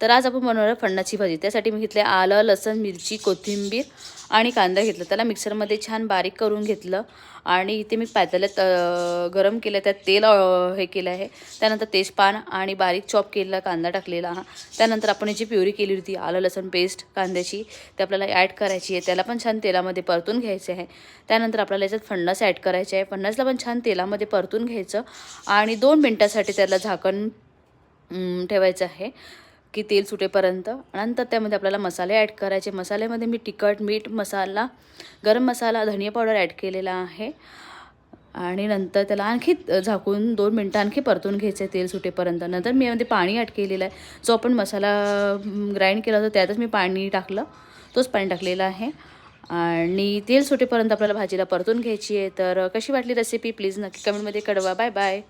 तर आज आपण बनवणार आहे फणसाची भाजी। त्यासाठी मी घेतले आलं, लसूण, मिरची, कोथिंबीर आणि कांदा घेतला। त्याला मिक्सरमध्ये छान बारीक करून घेतलं आणि इथे मी पातेल्यात गरम केलं, त्यात तेल हे केलं आहे। त्यानंतर तेजपान आणि बारीक चॉप केलेला कांदा टाकलेला। त्यानंतर आपण जी प्युरी केली होती आलं लसूण पेस्ट कांद्याची ते आपल्याला ॲड करायची आहे। त्याला पण छान तेलामध्ये परतून घ्यायचे आहे। त्यानंतर आपल्याला याच्यात फणस ॲड करायचे आहे। फणसला पण छान तेलामध्ये परतून घ्यायचं आणि 2 मिनिटांसाठी त्याला झाकण ठेवायचं आहे की तेल सुटेपर्यंत। नंतर त्यामध्ये आपल्याला मसाले ॲड करायचे। मसाल्यामध्ये मी तिखट, मीठ मसाला, गरम मसाला, धनिया पावडर ॲड केलेला आहे आणि नंतर त्याला आणखी झाकून 2 मिनिटं आणखी परतून घ्यायचं आहे तेल सुटेपर्यंत। नंतर मी यामध्ये पाणी ॲड केलेलं आहे। जो आपण मसाला ग्राइंड केला होता त्यातच मी पाणी टाकलं, तोच पाणी टाकलेलं आहे आणि तेल सुटेपर्यंत आपल्याला भाजीला परतून घ्यायची आहे। तर कशी वाटली रेसिपी प्लीज नक्की कमेंटमध्ये कळवा। Bye bye.